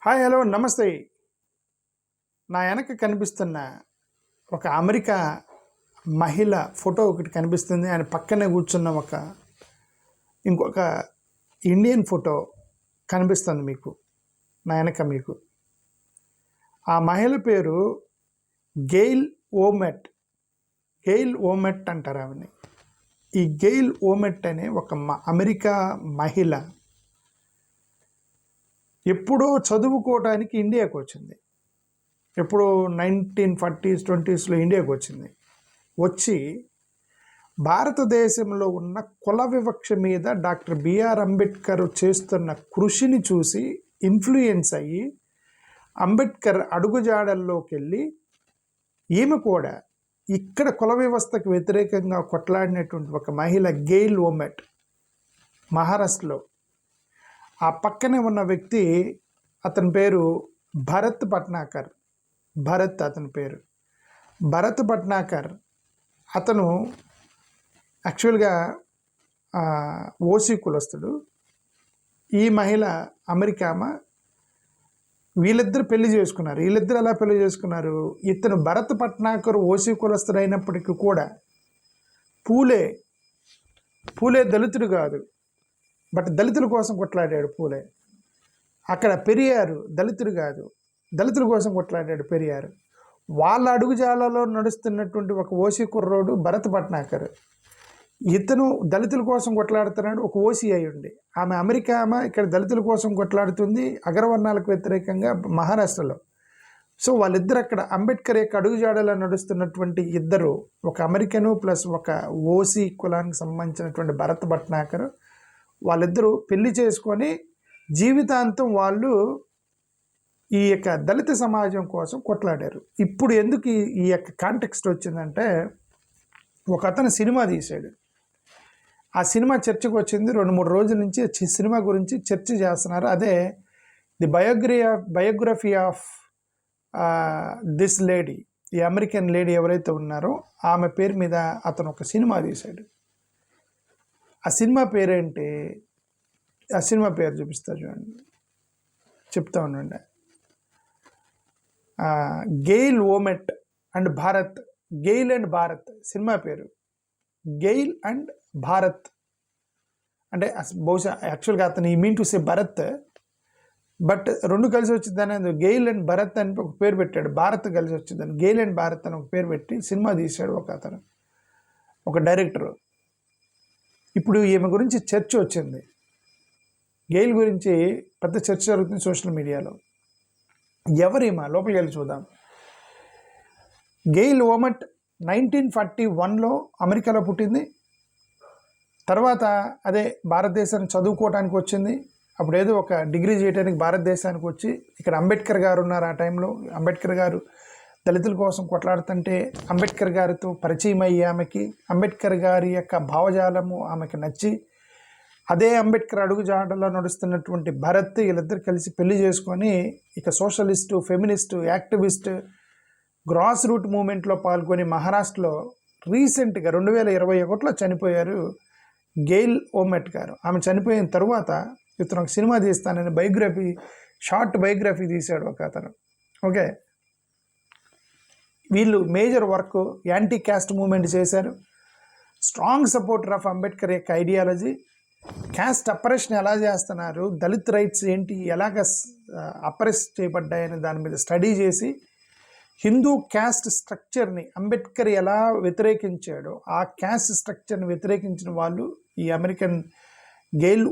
Hi hello నమస్తే. నా వెనక కనిపిస్తున్న ఒక అమెరికా మహిళ ఫోటో ఒకటి కనిపిస్తుంది. ఆయన పక్కనే కూర్చున్న ఇంకొక ఇండియన్ ఫోటో కనిపిస్తుంది మీకు నా వెనక. మీకు ఆ మహిళ పేరు గెయిల్ ఓమెట్. గెయిల్ ఓమెట్ అంటారు ఆమెని. ఈ గెయిల్ ఓమెట్ అనే ఒక అమెరికా మహిళ ఎప్పుడో చదువుకోవడానికి ఇండియాకు వచ్చింది. ఎప్పుడో 1940s 20sలో ఇండియాకు వచ్చింది. వచ్చి భారతదేశంలో ఉన్న కుల వివక్ష మీద డాక్టర్ బిఆర్ అంబేద్కర్ చేస్తున్న కృషిని చూసి ఇన్ఫ్లుయెన్స్ అయ్యి అంబేద్కర్ అడుగుజాడల్లోకి వెళ్ళి ఈమె కూడా ఇక్కడ కుల వ్యవస్థకు వ్యతిరేకంగా కొట్లాడినటువంటి ఒక మహిళ గెయిల్ ఓమెట్ మహారాష్ట్రలో. ఆ పక్కనే ఉన్న వ్యక్తి అతని పేరు భరత్ పట్నాకర్. అతని పేరు భరత్ పట్నాకర్. అతను యాక్చువల్గా ఓసీ కులస్తుడు. ఈ మహిళ అమెరికామ. వీళ్ళిద్దరు పెళ్లి చేసుకున్నారు. వీళ్ళిద్దరు ఎలా పెళ్లి చేసుకున్నారు? ఇతను భరత్ పట్నాకర్ ఓసీ కులస్తుడు అయినప్పటికీ కూడా పూలే దళితుడు కాదు, బట్ దళితుల కోసం కొట్లాడాడు పూలే. అక్కడ పెరియారు దళితుడు కాదు, దళితుల కోసం కొట్లాడాడు పెరియారు. వాళ్ళ అడుగుజాలలో నడుస్తున్నటువంటి ఒక ఓసీ కుర్రోడు భరత్ పట్నాకర్. ఇతను దళితుల కోసం కొట్లాడుతున్నాడు, ఒక ఓసీ అయ్యుండి. ఆమె అమెరికా ఇక్కడ దళితుల కోసం కొట్లాడుతుంది అగ్రవర్ణాలకు వ్యతిరేకంగా మహారాష్ట్రలో. సో వాళ్ళిద్దరు అక్కడ అంబేద్కర్ యొక్క అడుగుజాడలో నడుస్తున్నటువంటి ఇద్దరు, ఒక అమెరికను ప్లస్ ఒక ఓసీ కులానికి సంబంధించినటువంటి భరత్ పట్నాకర్, వాళ్ళిద్దరూ పెళ్లి చేసుకొని జీవితాంతం వాళ్ళు ఈ యొక్క దళిత సమాజం కోసం కొట్లాడారు. ఇప్పుడు ఎందుకు ఈ యొక్క కాంటెక్స్ట్ వచ్చిందంటే, ఒక అతను సినిమా తీశాడు. ఆ సినిమా చర్చకు వచ్చింది. 2-3 రోజుల నుంచి సినిమా గురించి చర్చ చేస్తున్నారు. అదే the biography of this lady. ఈ అమెరికన్ లేడీ ఎవరైతే ఉన్నారో ఆమె పేరు మీద అతను ఒక సినిమా తీశాడు. ఆ సినిమా పేరేంటి? ఆ సినిమా పేరు చూపిస్తా చూడండి, చెప్తా ఉండండి. Gail Omvedt and Bharat. Gail and Bharat సినిమా పేరు. గెయిల్ అండ్ భారత్ అంటే బహుశా యాక్చువల్గా అతను ఈ mean to say Bharat, but రెండు కలిసి వచ్చిందని గెయిల్ అండ్ భరత్ అని ఒక పేరు పెట్టాడు. భారత్ కలిసి వచ్చిందని గెయిల్ అండ్ భారత్ అని ఒక పేరు పెట్టి సినిమా తీశాడు ఒక డైరెక్టరు. ఇప్పుడు ఈమె గురించి చర్చ వచ్చింది. గెయిల్ గురించి పెద్ద చర్చ జరుగుతుంది సోషల్ మీడియాలో. ఎవరేమా లోపలికి వెళ్ళి చూద్దాం. గెయిల్ ఓమెట్ 1941లో అమెరికాలో పుట్టింది. తర్వాత అదే భారతదేశాన్ని చదువుకోవడానికి వచ్చింది. అప్పుడు ఏదో ఒక డిగ్రీ చేయడానికి భారతదేశానికి వచ్చి ఇక్కడ అంబేద్కర్ గారు ఉన్నారు. ఆ టైంలో అంబేద్కర్ గారు దళితుల కోసం కొట్లాడుతుంటే అంబేద్కర్ గారితో పరిచయం అయ్యి ఆమెకి అంబేద్కర్ గారి యొక్క భావజాలము ఆమెకి నచ్చి, అదే అంబేద్కర్ అడుగుజాడలో నడుస్తున్నటువంటి భరత్ వీళ్ళిద్దరు కలిసి పెళ్లి చేసుకొని ఇక socialist, feminist, activist, grass root మూమెంట్లో పాల్గొని మహారాష్ట్రలో రీసెంట్గా 2021లో చనిపోయారు గెయిల్ ఓమెట్ గారు. ఆమె చనిపోయిన తర్వాత ఇతను ఒక సినిమా తీస్తానని షార్ట్ బయోగ్రఫీ తీశాడు ఒక అతను. ఓకే, వీళ్ళు major work anti caste movement చేశారు. స్ట్రాంగ్ సపోర్టర్ ఆఫ్ అంబేద్కర్ యొక్క ఐడియాలజీ. క్యాస్ట్ అప్రెషన్ ఎలా చేస్తున్నారు, దళిత్ రైట్స్ ఏంటి, ఎలాగ అప్రెస్ చేయబడ్డాయని దాని మీద స్టడీ చేసి హిందూ క్యాస్ట్ స్ట్రక్చర్ని అంబేద్కర్ ఎలా వ్యతిరేకించాడో ఆ క్యాస్ట్ స్ట్రక్చర్ని వ్యతిరేకించిన వాళ్ళు ఈ అమెరికన్ గెయిల్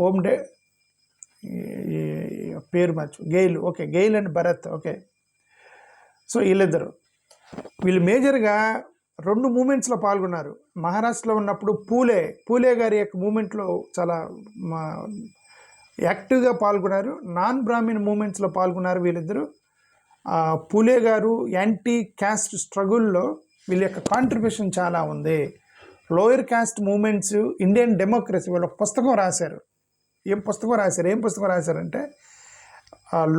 ఓమ్డే పేరు GAIL. Okay, GAIL and Bharat. Okay, so వీళ్ళు మేజర్గా 2 మూమెంట్స్లో పాల్గొన్నారు. మహారాష్ట్రలో ఉన్నప్పుడు పూలే గారి యొక్క మూమెంట్లో చాలా యాక్టివ్గా పాల్గొన్నారు. నాన్ బ్రాహ్మిన్ మూమెంట్స్లో పాల్గొన్నారు వీళ్ళిద్దరూ. పూలే గారు యాంటీ క్యాస్ట్ స్ట్రగుల్లో వీళ్ళ యొక్క కాంట్రిబ్యూషన్ చాలా ఉంది. Lower caste movements, Indian democracy, వాళ్ళు ఒక పుస్తకం రాశారు. ఏం పుస్తకం రాశారంటే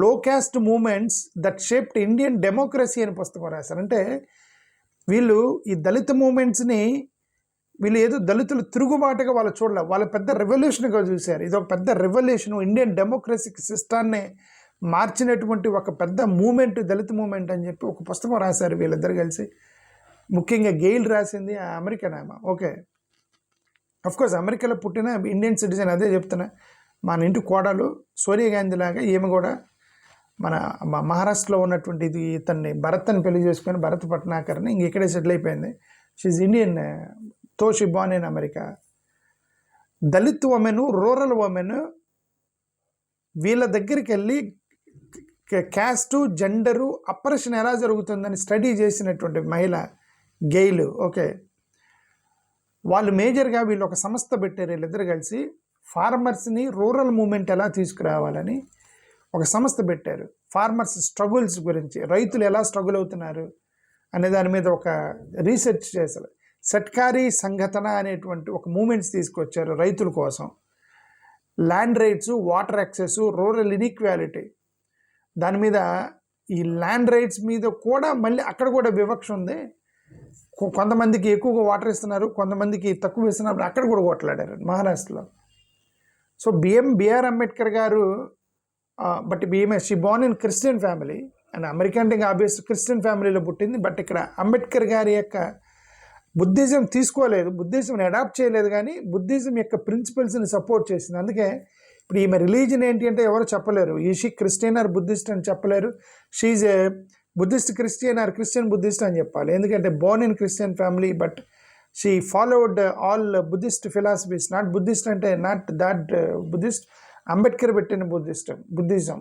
low caste movements that shaped Indian democracy అని పుస్తకం రాశారు. అంటే వీళ్ళు ఈ దళిత మూమెంట్స్ని వీళ్ళు ఏదో దళితులు తిరుగుబాటుగా వాళ్ళు చూడలే, వాళ్ళు పెద్ద రెవల్యూషన్గా చూశారు. ఇది ఒక పెద్ద రెవల్యూషన్, ఇండియన్ డెమోక్రసీ సిస్టాన్ని మార్చినటువంటి ఒక పెద్ద మూమెంట్, దళిత మూమెంట్ అని చెప్పి ఒక పుస్తకం రాశారు వీళ్ళిద్దరు కలిసి. ముఖ్యంగా గెయిల్ రాసింది అమెరికన్ ఆమె. ఓకే, అఫ్కోర్స్ అమెరికాలో పుట్టిన ఇండియన్ సిటిజన్. అదే చెప్తున్నా, మన ఇంటి కోడలు సోనియా గాంధీ లాగా ఈమె కూడా మన మహారాష్ట్రలో ఉన్నటువంటి ఇతన్ని భరత్ అని పెళ్లి చేసుకొని, భరత్ పట్నాకర్ని ఇంక ఇక్కడే సెటిల్ అయిపోయింది. షీఈ్ ఇండియన్ తో she born in America. Dalit women, rural women వీళ్ళ దగ్గరికి వెళ్ళి క్యాస్టు, జెండరు, అపరేషన్ ఎలా జరుగుతుందని స్టడీ చేసినటువంటి మహిళ గెయిల్. ఓకే, వాళ్ళు మేజర్గా వీళ్ళు ఒక సంస్థ పెట్టారు వీళ్ళిద్దరు కలిసి. ఫార్మర్స్ని రూరల్ మూమెంట్ ఎలా తీసుకురావాలని ఒక సంస్థ పెట్టారు. ఫార్మర్స్ స్ట్రగుల్స్ గురించి, రైతులు ఎలా స్ట్రగుల్ అవుతున్నారు అనే దాని మీద ఒక రీసెర్చ్ చేశారు. సట్కారీ సంఘటన అనేటువంటి ఒక మూమెంట్స్ తీసుకొచ్చారు రైతుల కోసం. Land rights, water access, rural inequality, దాని మీద ఈ ల్యాండ్ రైట్స్ మీద కూడా మళ్ళీ అక్కడ కూడా వివక్ష ఉంది. కొంతమందికి ఎక్కువగా వాటర్ ఇస్తున్నారు, కొంతమందికి తక్కువ ఇస్తున్నారు. అక్కడ కూడా కొట్లాడారు మహారాష్ట్రలో. సో బిఆర్ అంబేద్కర్ గారు, but she born in Christian family, and America అంటే ఇంకా ఆబ్వియస్ క్రిస్టియన్ ఫ్యామిలీలో పుట్టింది. బట్ ఇక్కడ అంబేద్కర్ గారి యొక్క బుద్ధిజం తీసుకోలేదు, బుద్ధిజంని అడాప్ట్ చేయలేదు, కానీ బుద్ధిజం యొక్క ప్రిన్సిపల్స్ని సపోర్ట్ చేసింది. అందుకే ఇప్పుడు ఈమె రిలీజన్ ఏంటి అంటే ఎవరు చెప్పలేరు. షీ క్రిస్టియన్ ఆర్ బుద్ధిస్ట్ అని చెప్పలేరు. She a Buddhist Christian or Christian Buddhist అని చెప్పాలి. ఎందుకంటే born in Christian family, but she followed all Buddhist philosophies. Not Buddhist అంటే నాట్ దాట్ బుద్ధిస్ట్, అంబేద్కర్ పెట్టిన బుద్ధిజం.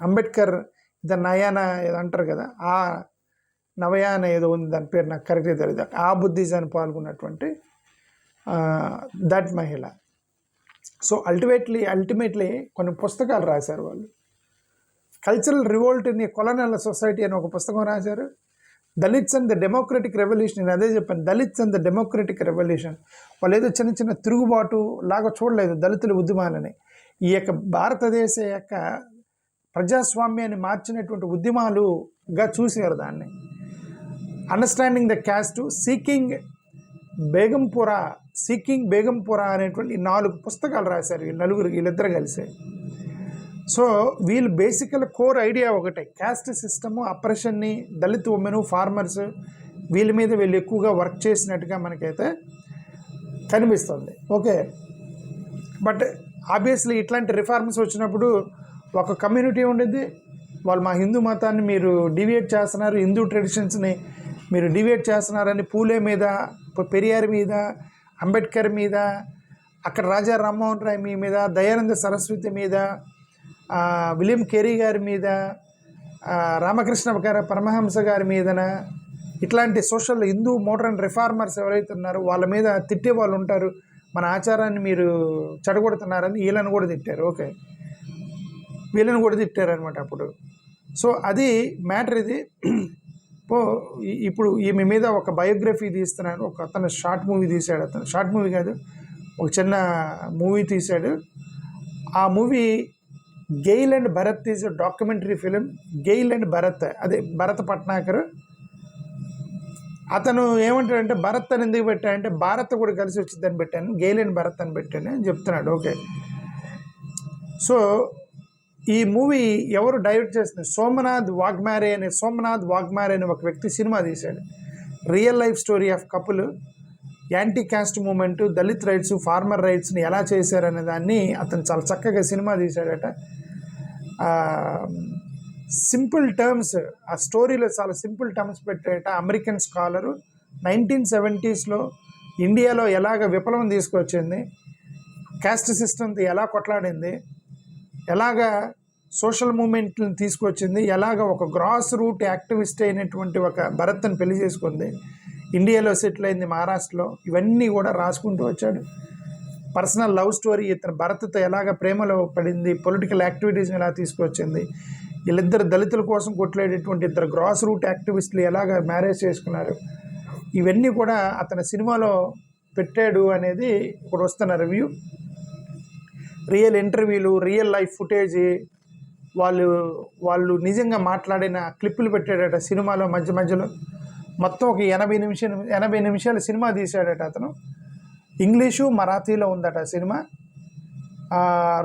అంబేద్కర్ ద నయాన ఏదో అంటారు కదా, ఆ నవయాన ఏదో ఉంది, దాని పేరు నాకు కరెక్ట్గా తెలియదు. ఆ బుద్ధిజాన్ని పాల్గొన్నటువంటి దట్ మహిళ. సో అల్టిమేట్లీ కొన్ని పుస్తకాలు రాశారు వాళ్ళు. Cultural revolt in the colonel society అని ఒక పుస్తకం రాశారు. Dalits and the democratic revolution. నేను అదే చెప్పాను, Dalits and the democratic revolution. వాళ్ళు ఏదో చిన్న తిరుగుబాటు లాగా చూడలేదు దళితుల ఉద్యమాలని. ఈ యొక్క భారతదేశ యొక్క ప్రజాస్వామ్యాన్ని మార్చినటువంటి ఉద్యమాలుగా చూసారు దాన్ని. Understanding the caste, seeking Begumpura అనేటువంటి 4 పుస్తకాలు రాశారు వీళ్ళిద్దరు కలిసి. సో వీళ్ళు బేసికల్ కోర్ ఐడియా ఒకటే, క్యాస్ట్ సిస్టము, అప్రెషన్ని, దళిత్ ఉమెను, ఫార్మర్స్ వీళ్ళ మీద వీళ్ళు ఎక్కువగా వర్క్ చేసినట్టుగా మనకైతే కనిపిస్తుంది. ఓకే, బట్ ఆబ్వియస్లీ ఇట్లాంటి రిఫార్మ్స్ వచ్చినప్పుడు ఒక కమ్యూనిటీ ఉండేది, వాళ్ళు మా హిందూ మతాన్ని మీరు డివియేట్ చేస్తున్నారు, హిందూ ట్రెడిషన్స్ని మీరు డివియేట్ చేస్తున్నారని పూలే మీద, పెరియార్ మీద, అంబేద్కర్ మీద, అక్కడ రాజా రామ్మోహన్ రాయ్ మీద, దయానంద సరస్వతి మీద, విలియం కేరీ గారి మీద, రామకృష్ణ పరమహంస గారి మీదన, ఇట్లాంటి సోషల్ హిందూ మోడర్న్ రిఫార్మర్స్ ఎవరైతే ఉన్నారో వాళ్ళ మీద తిట్టే వాళ్ళు ఉంటారు. మన ఆచారాన్ని మీరు చెడగొడుతున్నారని వీళ్ళని కూడా తిట్టారు. ఓకే, వీళ్ళని కూడా తిట్టారనమాట అప్పుడు. సో అది మ్యాటర్. ఇది ఇప్పుడు ఈమె మీద ఒక బయోగ్రఫీ తీస్తున్నాడు. ఒక అతను షార్ట్ మూవీ తీశాడు. అతను షార్ట్ మూవీ కాదు, ఒక చిన్న మూవీ తీశాడు. ఆ movie GAIL and Bharat is documentary film. GAIL and Bharat, అదే భరత్ పట్నాకర్. అతను ఏమంటాడంటే భరత్ అని ఎందుకు పెట్టాడంటే భారత్ కూడా కలిసి వచ్చిందని పెట్టాను, గెయిల్ అండ్ భరత్ అని పెట్టాను అని చెప్తున్నాడు. ఓకే, సో ఈ మూవీ ఎవరు డైరెక్ట్ చేస్తుంది? సోమనాథ్ వాగ్మారే అనే ఒక వ్యక్తి సినిమా తీశాడు. Real life story of couple, anti caste movement, Dalit rights, farmer రైట్స్ని ఎలా చేశారనే దాన్ని అతను చాలా చక్కగా సినిమా తీశాడట. సింపుల్ టర్మ్స్, ఆ స్టోరీలో చాలా సింపుల్ టర్మ్స్ పెట్టాడట. అమెరికన్ స్కాలరు 1970s ఇండియాలో ఎలాగ విప్లవం తీసుకొచ్చింది, క్యాస్ట్ సిస్టమ్తో ఎలా కొట్లాడింది, ఎలాగా సోషల్ మూమెంట్ని తీసుకొచ్చింది, ఎలాగ ఒక గ్రాస్ రూట్ యాక్టివిస్ట్ అయినటువంటి ఒక భరత్ని పెళ్లి చేసుకుంది, ఇండియాలో సెటిల్ అయింది మహారాష్ట్రలో, ఇవన్నీ కూడా రాసుకుంటూ వచ్చాడు. పర్సనల్ లవ్ స్టోరీ, ఇతను భరత్తో ఎలాగ ప్రేమలో పడింది, పొలిటికల్ యాక్టివిటీస్ని ఎలా తీసుకొచ్చింది, వీళ్ళిద్దరు దళితుల కోసం కొట్లాడేటువంటి ఇద్దరు గ్రాస్ రూట్ యాక్టివిస్టులు ఎలాగ మ్యారేజ్ చేసుకున్నారు, ఇవన్నీ కూడా అతని సినిమాలో పెట్టాడు అనేది ఇప్పుడు వస్తున్న రివ్యూ. రియల్ ఇంటర్వ్యూలు, రియల్ లైఫ్ ఫుటేజ్, వాళ్ళు నిజంగా మాట్లాడిన క్లిప్పులు పెట్టాడట సినిమాలో మధ్యలో. మొత్తం ఒక 80 నిమిషాల సినిమా తీశాడట అతను. ఇంగ్లీషు, మరాఠీలో ఉందట సినిమా.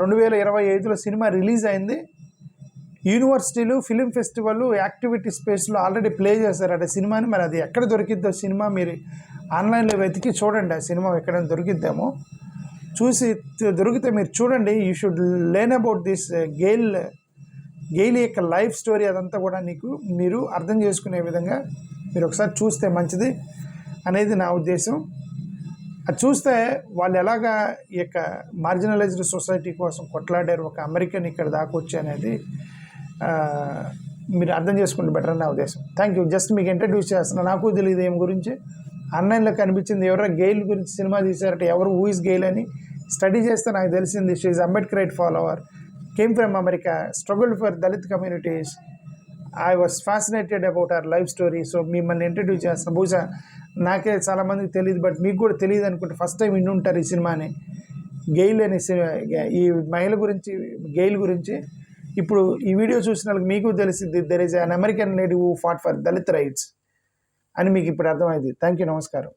2025లో సినిమా రిలీజ్ అయింది. యూనివర్సిటీలు, ఫిలిం ఫెస్టివల్, యాక్టివిటీ స్పేస్లో ఆల్రెడీ ప్లే చేశారట సినిమాని. మరి అది ఎక్కడ దొరికిద్దో సినిమా మీరు ఆన్లైన్లో వెతికి చూడండి. ఆ సినిమా ఎక్కడైనా దొరికిద్దామో చూసి, దొరికితే మీరు చూడండి. You should learn about this GAIL యొక్క లైఫ్ స్టోరీ. అదంతా కూడా మీరు అర్థం చేసుకునే విధంగా మీరు ఒకసారి చూస్తే మంచిది అనేది నా ఉద్దేశం. అది చూస్తే వాళ్ళు ఎలాగా ఈ యొక్క మార్జినలైజ్డ్ సొసైటీ కోసం కొట్లాడారు, ఒక అమెరికన్ ఇక్కడ దాకా వచ్చి అనేది మీరు అర్థం చేసుకుంటే బెటర్ అని నా ఉద్దేశం. Thank you. జస్ట్ మీకు ఇంట్రడ్యూస్ చేస్తున్నా. నాకు తెలియదు ఏం గురించి. ఆన్లైన్లో కనిపించింది, ఎవరో గెయిల్ గురించి సినిమా తీశారట. ఎవరు హూ ఇస్ గెయిల్ అని స్టడీ చేస్తే నాకు తెలిసింది. She is అంబేద్కరైట్ follower, came from America, struggled for Dalit communities. I was fascinated about our life story. So మిమ్మల్ని ఇంట్రడ్యూస్ చేస్తాను. బహుశా నాకే చాలామందికి తెలియదు, బట్ మీకు కూడా తెలియదు అనుకుంటే ఫస్ట్ టైం విని ఉంటారు ఈ సినిమాని. గెయిల్ అనే ఈ మహిళ గురించి, గెయిల్ గురించి ఇప్పుడు ఈ వీడియో చూసిన వాళ్ళకి మీకు తెలిసింది. There is an American lady who fought for Dalit rights అని మీకు ఇప్పుడు అర్థమైంది. Thank you. నమస్కారం.